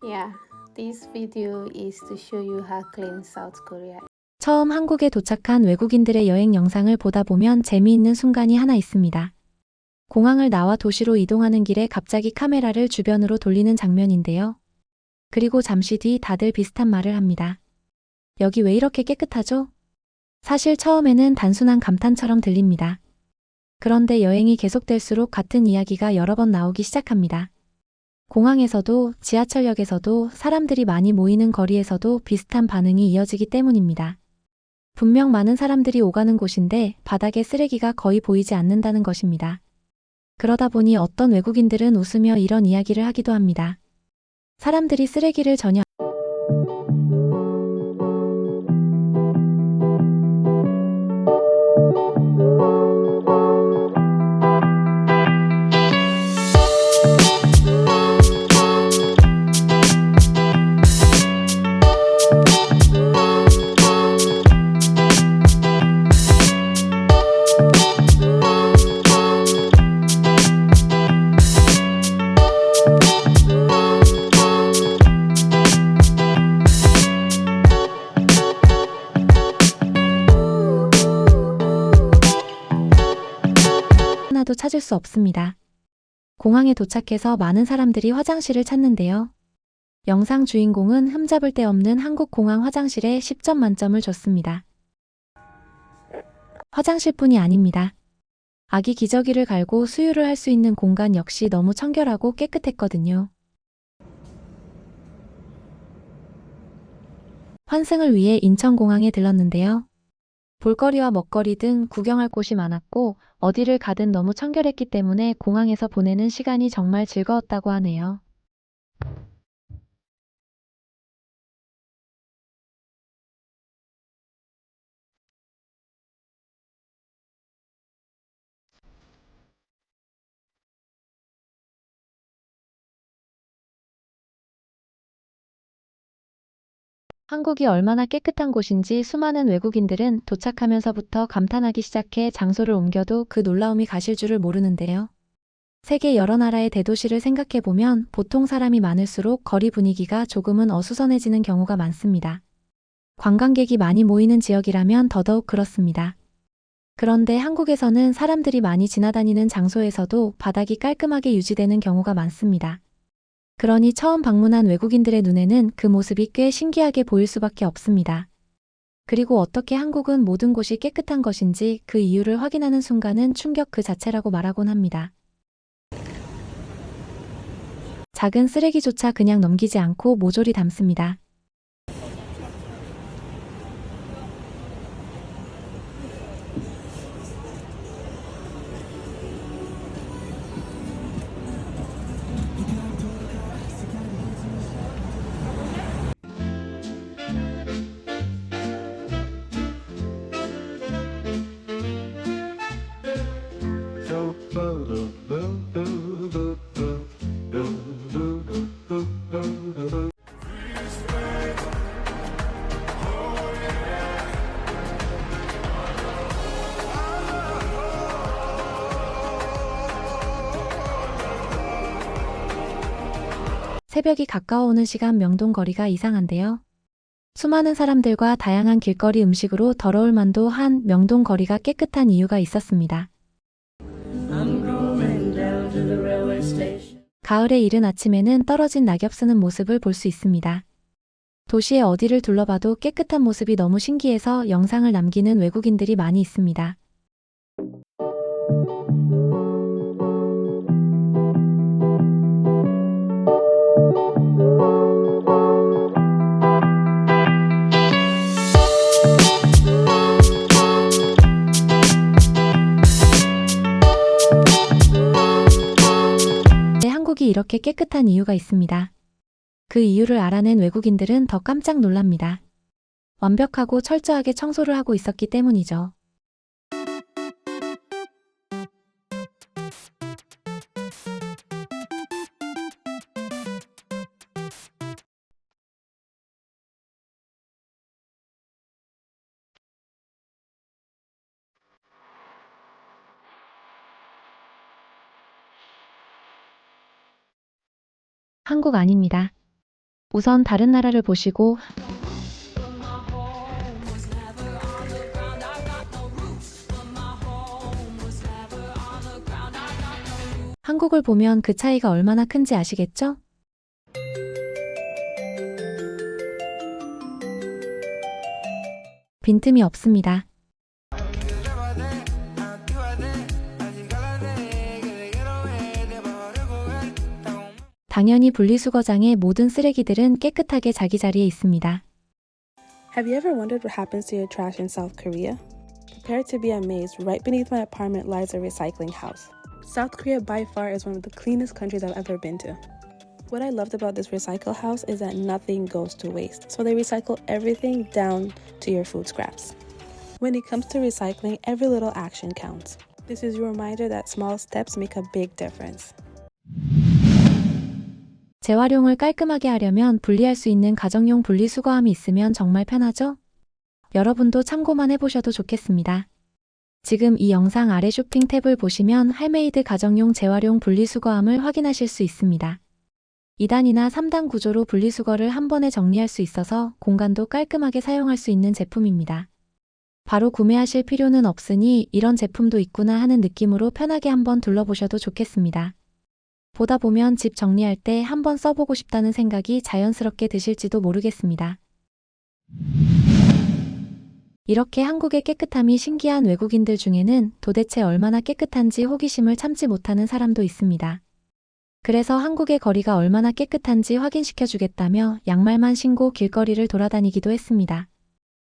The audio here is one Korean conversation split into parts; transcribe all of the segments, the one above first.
Yeah, this video is to show you how clean South Korea. 처음 한국에 도착한 외국인들의 여행 영상을 보다 보면 재미있는 순간이 하나 있습니다. 공항을 나와 도시로 이동하는 길에 갑자기 카메라를 주변으로 돌리는 장면인데요. 그리고 잠시 뒤 다들 비슷한 말을 합니다. 여기 왜 이렇게 깨끗하죠? 사실 처음에는 단순한 감탄처럼 들립니다. 그런데 여행이 계속될수록 같은 이야기가 여러 번 나오기 시작합니다. 공항에서도 지하철역에서도 사람들이 많이 모이는 거리에서도 비슷한 반응이 이어지기 때문입니다. 분명 많은 사람들이 오가는 곳인데 바닥에 쓰레기가 거의 보이지 않는다는 것입니다. 그러다 보니 어떤 외국인들은 웃으며 이런 이야기를 하기도 합니다. 사람들이 쓰레기를 전혀 하나도 찾을 수 없습니다. 공항에 도착해서 많은 사람들이 화장실을 찾는데요. 영상 주인공은 흠잡을 데 없는 한국 공항 화장실에 10점 만점을 줬습니다. 화장실뿐이 아닙니다. 아기 기저귀를 갈고 수유를 할 수 있는 공간 역시 너무 청결하고 깨끗했거든요. 환승을 위해 인천공항에 들렀는데요. 볼거리와 먹거리 등 구경할 곳이 많았고 어디를 가든 너무 청결했기 때문에 공항에서 보내는 시간이 정말 즐거웠다고 하네요. 한국이 얼마나 깨끗한 곳인지 수많은 외국인들은 도착하면서부터 감탄하기 시작해 장소를 옮겨도 그 놀라움이 가실 줄을 모르는데요. 세계 여러 나라의 대도시를 생각해보면 보통 사람이 많을수록 거리 분위기가 조금은 어수선해지는 경우가 많습니다. 관광객이 많이 모이는 지역이라면 더더욱 그렇습니다. 그런데 한국에서는 사람들이 많이 지나다니는 장소에서도 바닥이 깔끔하게 유지되는 경우가 많습니다. 그러니 처음 방문한 외국인들의 눈에는 그 모습이 꽤 신기하게 보일 수밖에 없습니다. 그리고 어떻게 한국은 모든 곳이 깨끗한 것인지 그 이유를 확인하는 순간은 충격 그 자체라고 말하곤 합니다. 작은 쓰레기조차 그냥 넘기지 않고 모조리 담습니다. 새벽이 가까워오는 시간 명동 거리가 이상한데요. 수많은 사람들과 다양한 길거리 음식으로 더러울 만도 한 명동 거리가 깨끗한 이유가 있었습니다. 가을에 이른 아침에는 떨어진 낙엽 쓰는 모습을 볼 수 있습니다. 도시의 어디를 둘러봐도 깨끗한 모습이 너무 신기해서 영상을 남기는 외국인들이 많이 있습니다. 한국이 이렇게 깨끗한 이유가 있습니다. 그 이유를 알아낸 외국인들은 더 깜짝 놀랍니다. 완벽하고 철저하게 청소를 하고 있었기 때문이죠. 한국 아닙니다. 우선 다른 나라를 보시고 한국을 보면 그 차이가 얼마나 큰지 아시겠죠? 빈틈이 없습니다. 당연히 분리수거장의 모든 쓰레기들은 깨끗하게 자기 자리에 있습니다. Have you ever wondered what happens to your trash in South Korea? Prepare to be amazed. Right beneath my apartment lies a recycling house. South Korea by far is one of the cleanest countries I've ever been to. What I loved about this recycle house is that nothing goes to waste. So they recycle everything down to your food scraps. When it comes to recycling, every little action counts. This is your reminder that small steps make a big difference. 재활용을 깔끔하게 하려면 분리할 수 있는 가정용 분리수거함이 있으면 정말 편하죠? 여러분도 참고만 해보셔도 좋겠습니다. 지금 이 영상 아래 쇼핑 탭을 보시면 할메이드 가정용 재활용 분리수거함을 확인하실 수 있습니다. 2단이나 3단 구조로 분리수거를 한 번에 정리할 수 있어서 공간도 깔끔하게 사용할 수 있는 제품입니다. 바로 구매하실 필요는 없으니 이런 제품도 있구나 하는 느낌으로 편하게 한번 둘러보셔도 좋겠습니다. 보다 보면 집 정리할 때 한번 써보고 싶다는 생각이 자연스럽게 드실지도 모르겠습니다. 이렇게 한국의 깨끗함이 신기한 외국인들 중에는 도대체 얼마나 깨끗한지 호기심을 참지 못하는 사람도 있습니다. 그래서 한국의 거리가 얼마나 깨끗한지 확인시켜 주겠다며 양말만 신고 길거리를 돌아다니기도 했습니다.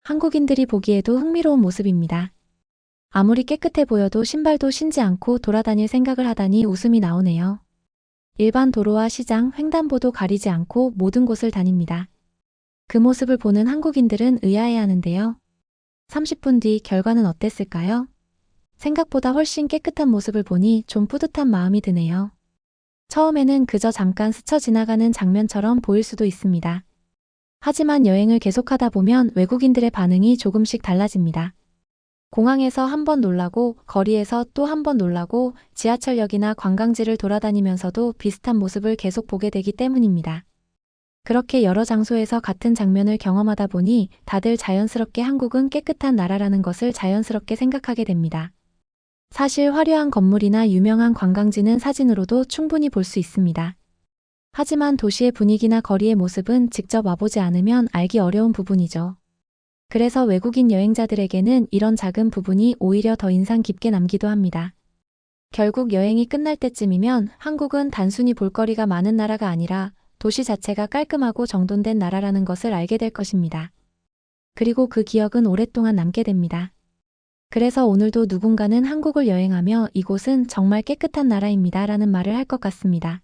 한국인들이 보기에도 흥미로운 모습입니다. 아무리 깨끗해 보여도 신발도 신지 않고 돌아다닐 생각을 하다니 웃음이 나오네요. 일반 도로와 시장, 횡단보도 가리지 않고 모든 곳을 다닙니다. 그 모습을 보는 한국인들은 의아해하는데요. 30분 뒤 결과는 어땠을까요? 생각보다 훨씬 깨끗한 모습을 보니 좀 뿌듯한 마음이 드네요. 처음에는 그저 잠깐 스쳐 지나가는 장면처럼 보일 수도 있습니다. 하지만 여행을 계속하다 보면 외국인들의 반응이 조금씩 달라집니다. 공항에서 한 번 놀라고, 거리에서 또 한 번 놀라고, 지하철역이나 관광지를 돌아다니면서도 비슷한 모습을 계속 보게 되기 때문입니다. 그렇게 여러 장소에서 같은 장면을 경험하다 보니 다들 자연스럽게 한국은 깨끗한 나라라는 것을 자연스럽게 생각하게 됩니다. 사실 화려한 건물이나 유명한 관광지는 사진으로도 충분히 볼 수 있습니다. 하지만 도시의 분위기나 거리의 모습은 직접 와보지 않으면 알기 어려운 부분이죠. 그래서 외국인 여행자들에게는 이런 작은 부분이 오히려 더 인상 깊게 남기도 합니다. 결국 여행이 끝날 때쯤이면 한국은 단순히 볼거리가 많은 나라가 아니라 도시 자체가 깔끔하고 정돈된 나라라는 것을 알게 될 것입니다. 그리고 그 기억은 오랫동안 남게 됩니다. 그래서 오늘도 누군가는 한국을 여행하며 이곳은 정말 깨끗한 나라입니다 라는 말을 할 것 같습니다.